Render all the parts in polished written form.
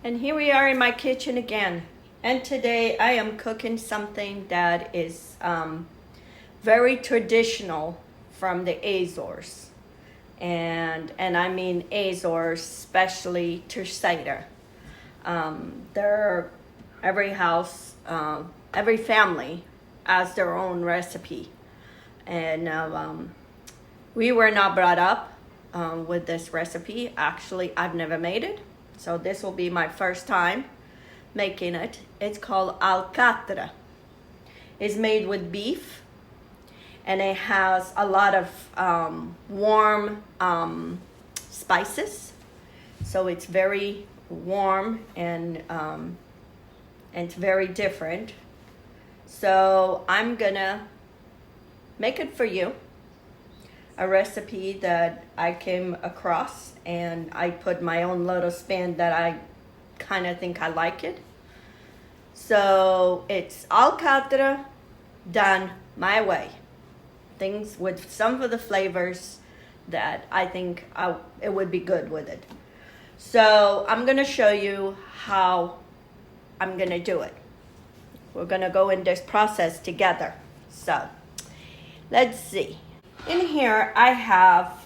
And here we are in my kitchen again. And today I am cooking something that is very traditional from the Azores. And I mean Azores, especially terceira. Every house, every family has their own recipe. And we were not brought up with this recipe. Actually, I've never made it. So this will be my first time making it. It's called Alcatra. It's made with beef, and it has a lot of warm spices. So it's very warm and it's very different. So I'm gonna make it for you. A recipe that I came across, and I put my own little spin that I kind of think I like it. So it's Alcatra done my way. Things with some of the flavors that I think it would be good with it. So I'm gonna show you how I'm gonna do it. We're gonna go in this process together. So let's see. In here I have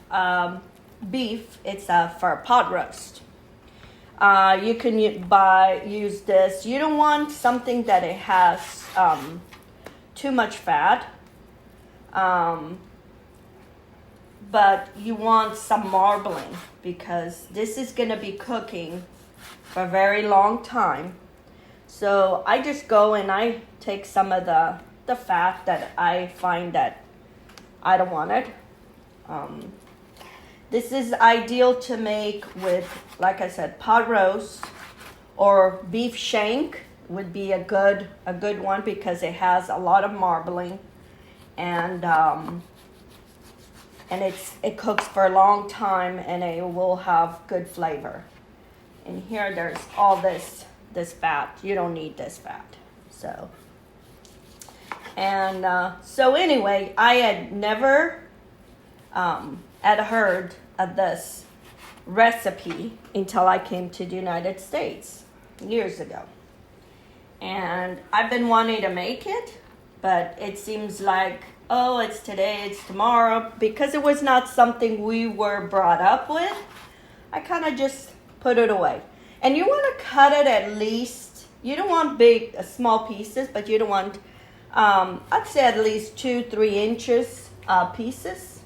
beef. It's for a pot roast. You can use this. You don't want something that it has too much fat, but you want some marbling because this is going to be cooking for a very long time. So I just go and I take some of the fat that I find that I don't want it. This is ideal to make with, like I said, pot roast or beef shank would be a good one because it has a lot of marbling and it cooks for a long time and it will have good flavor. And here there's all this fat. You don't need this fat. So anyway, I had never had heard of this recipe until I came to the United States years ago. And I've been wanting to make it, but it seems like, oh, it's today, it's tomorrow. Because it was not something we were brought up with, I kind of just put it away. And you want to cut it at least, you don't want big, small pieces, but you don't want I'd say at least 2-3 inches pieces,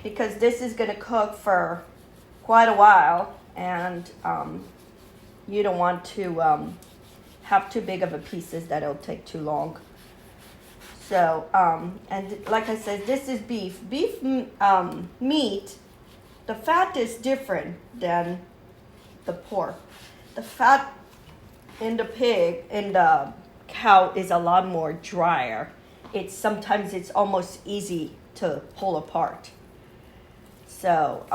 because this is going to cook for quite a while, and you don't want to have too big of a pieces that it'll take too long. So, and like I said, this is beef. Beef meat, the fat is different than the pork. The fat in the pig, in the cow is a lot more drier. Sometimes it's almost easy to pull apart. So,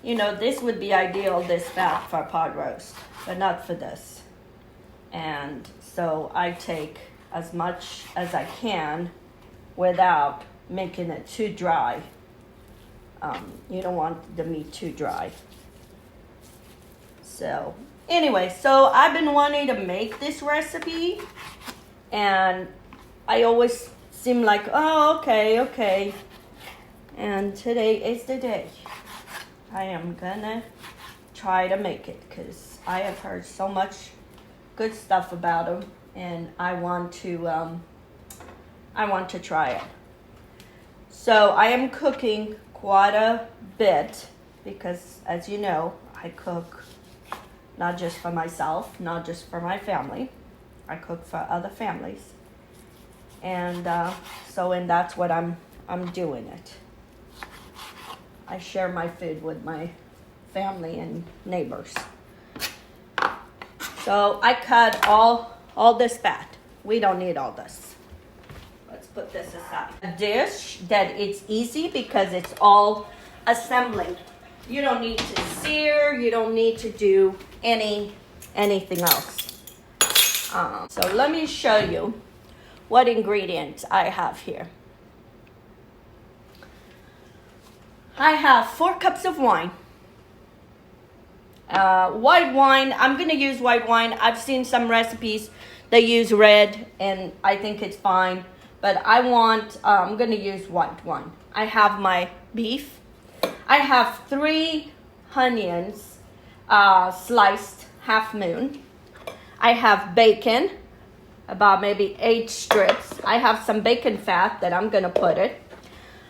this would be ideal, this fat for pot roast, but not for this. And so I take as much as I can without making it too dry. You don't want the meat too dry. So anyway, so I've been wanting to make this recipe, and I always seem like, oh, okay. And today is the day. I am gonna try to make it because I have heard so much good stuff about them, and I want to try it. So I am cooking quite a bit because, as you know, I cook not just for myself, not just for my family. I cook for other families. And that's what I'm doing it. I share my food with my family and neighbors. So I cut all this fat. We don't need all this. Let's put this aside. A dish that it's easy because it's all assembling. You don't need to sear. You don't need to do anything else. So let me show you what ingredients I have here. I have 4 cups of wine, White wine, I'm gonna use white wine. I've seen some recipes they use red, and I think it's fine. But I'm gonna use white wine. I have my beef. I have 3 onions, sliced half moon. I have bacon, about maybe 8 strips. I have some bacon fat that I'm gonna put it.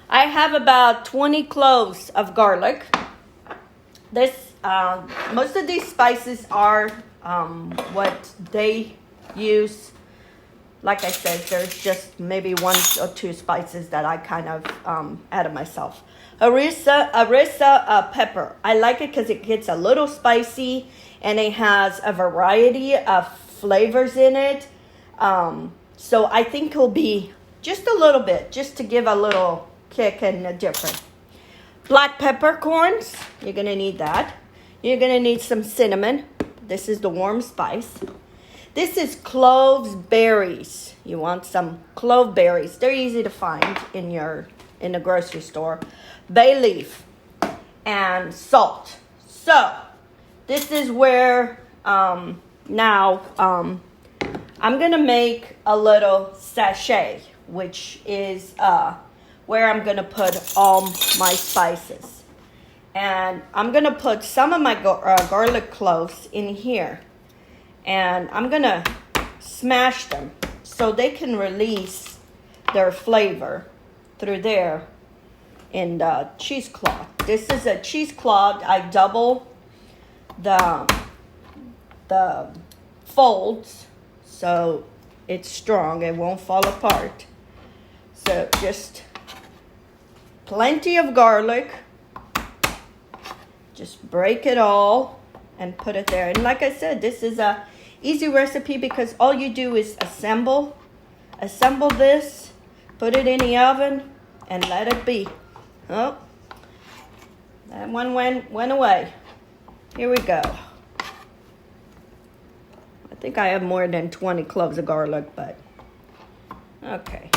I have about 20 cloves of garlic. Most of these spices are what they use. Like I said, there's just maybe 1 or 2 spices that I kind of added myself. Harissa pepper. I like it because it gets a little spicy and it has a variety of flavors in it. So I think it'll be just a little bit, just to give a little kick and a different. Black peppercorns, you're gonna need that. You're gonna need some cinnamon. This is the warm spice. This is cloves berries. You want some clove berries. They're easy to find in the grocery store. Bay leaf and salt. So this is where now I'm gonna make a little sachet, which is where I'm gonna put all my spices. And I'm gonna put some of my garlic cloves in here. And I'm gonna smash them so they can release their flavor through there in the cheesecloth. This is a cheesecloth. I double the folds so it's strong. It won't fall apart. So just plenty of garlic. Just break it all and put it there. And like I said, this is a easy recipe because all you do is assemble this, put it in the oven, and let it be. Oh, that one went away. Here we go. I think I have more than 20 cloves of garlic, but okay.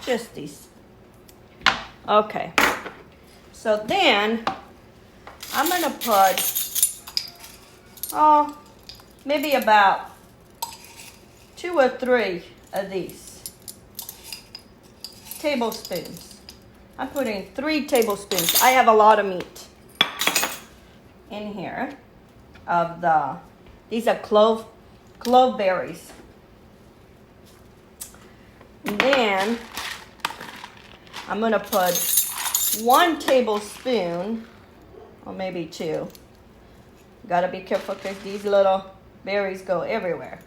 Just these. Okay. So then I'm gonna put maybe about 2 or 3 of these tablespoons. I'm putting 3 tablespoons. I have a lot of meat in here of these are clove berries. And then I'm gonna put 1 tablespoon, or maybe 2. Gotta be careful because these little berries go everywhere.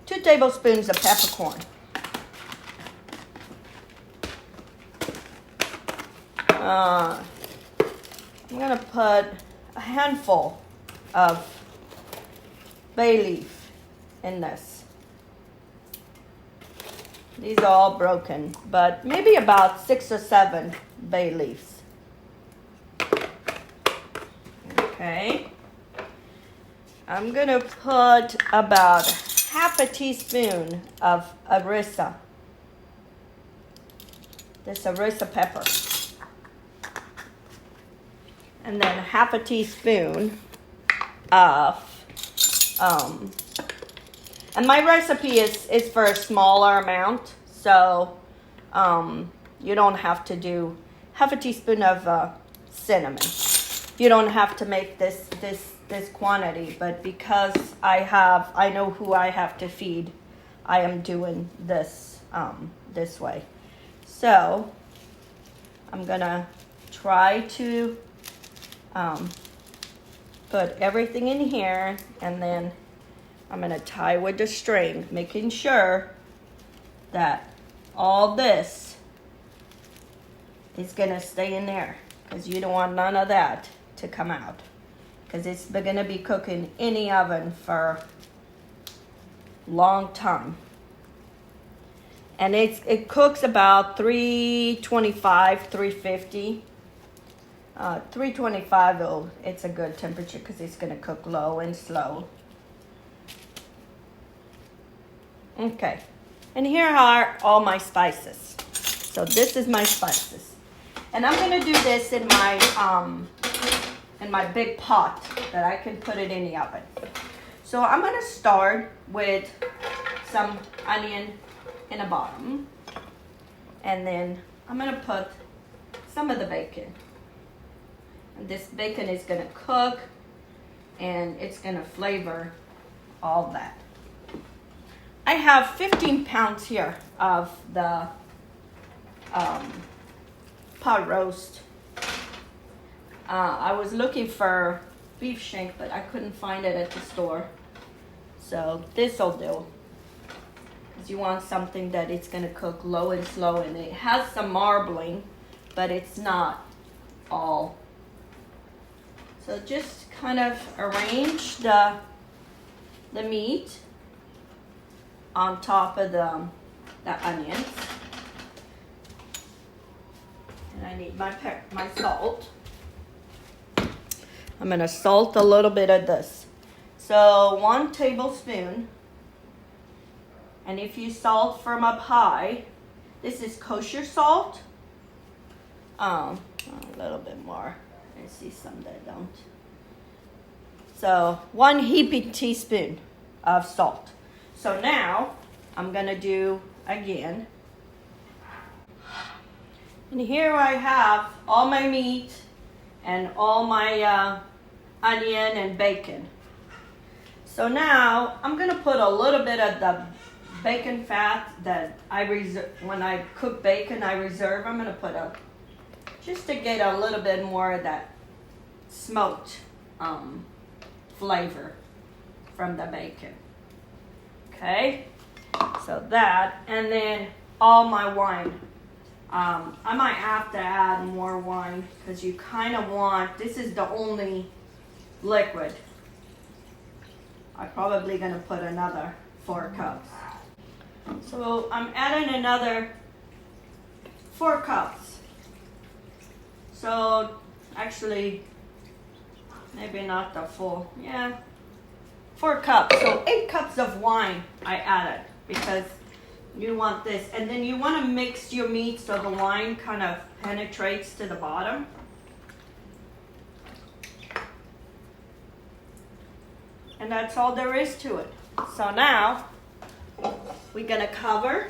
2 tablespoons of peppercorn. I'm gonna put a handful of bay leaf in this. These are all broken, but maybe about 6 or 7 bay leaves. Okay. I'm gonna put about half a teaspoon of harissa. This harissa pepper. And then half a teaspoon of, and my recipe is for a smaller amount, so you don't have to do half a teaspoon of cinnamon. You don't have to make this quantity, but because I know who I have to feed, I am doing this this way. So I'm gonna try to put everything in here, and then I'm gonna tie with the string, making sure that all this is gonna stay in there, because you don't want none of that to come out, because it's gonna be cooking in the oven for a long time. And it cooks about 325, 350. 325, it's a good temperature because it's going to cook low and slow. Okay, and here are all my spices. So this is my spices. And I'm going to do this in my in my big pot that I can put it in the oven. So I'm gonna start with some onion in the bottom, and then I'm gonna put some of the bacon. And this bacon is gonna cook, and it's gonna flavor all that. I have 15 pounds here of the pot roast. I was looking for beef shank, but I couldn't find it at the store. So this'll do. Because you want something that it's gonna cook low and slow, and it has some marbling, but it's not all. So just kind of arrange the meat on top of the onions. And I need my salt. I'm gonna salt a little bit of this. So 1 tablespoon. And if you salt from up high, this is kosher salt. A little bit more. I see some that don't. So 1 heaping teaspoon of salt. So now I'm gonna do again. And here I have all my meat and all my onion and bacon. So now I'm gonna put a little bit of the bacon fat that I reserve when I cook bacon. I reserve. I'm gonna put just to get a little bit more of that smoked flavor from the bacon. Okay, so that, and then all my wine. I might have to add more wine because you kind of want, this is the only liquid. I'm probably going to put another 4 cups. So I'm adding another 4 cups. So actually, maybe not the full, 4 cups. So 8 cups of wine I added because you want this, and then you want to mix your meat so the wine kind of penetrates to the bottom. And that's all there is to it. So now we're gonna cover.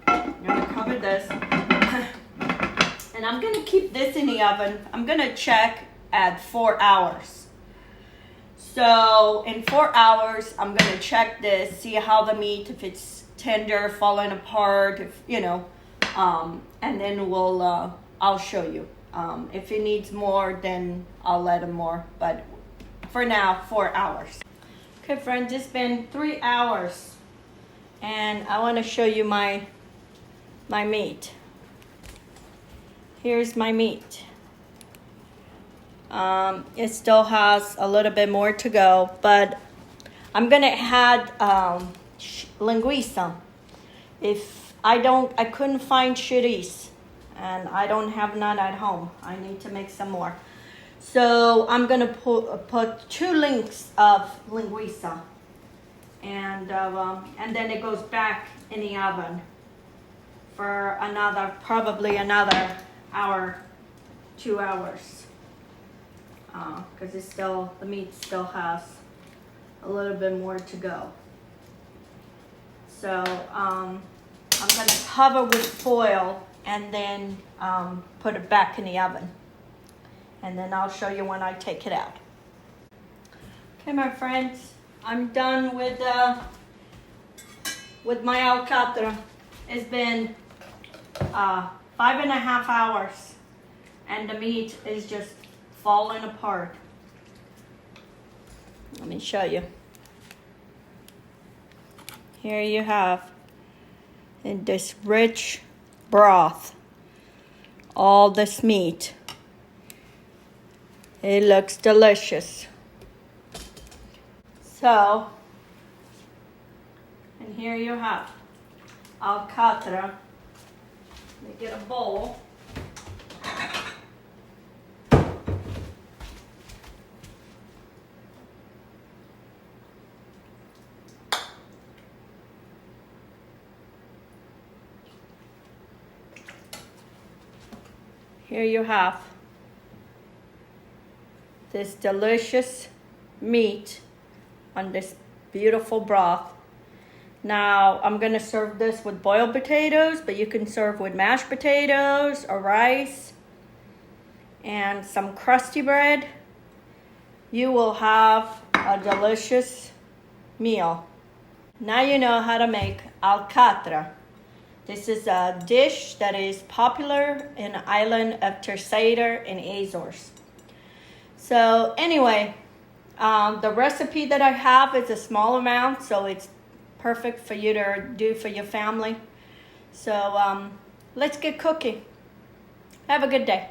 I'm gonna cover this, and I'm gonna keep this in the oven. I'm gonna check at 4 hours. So in 4 hours, I'm gonna check this, see how the meat, if it's tender, falling apart, if and then I'll show you. If it needs more, then I'll let it more. But for now, 4 hours. Okay, friends, it's been 3 hours, and I want to show you my meat. Here's my meat. It still has a little bit more to go, but I'm gonna add linguica. If I couldn't find chouriço, and I don't have none at home. I need to make some more. So I'm gonna put 2 links of linguica, and then it goes back in the oven for probably another hour, 2 hours. Because the meat still has a little bit more to go. So I'm gonna cover with foil and then put it back in the oven. And then I'll show you when I take it out. Okay, my friends, I'm done with my Alcatra. It's been 5.5 hours, and the meat is just falling apart. Let me show you. Here you have in this rich broth all this meat. It looks delicious. So, and here you have Alcatra. Let me get a bowl. Here you have this delicious meat on this beautiful broth. Now I'm gonna serve this with boiled potatoes, but you can serve with mashed potatoes or rice and some crusty bread. You will have a delicious meal. Now you know how to make alcatra. This is a dish that is popular in the island of Terceira in Azores. So anyway, the recipe that I have is a small amount, so it's perfect for you to do for your family. So let's get cooking. Have a good day.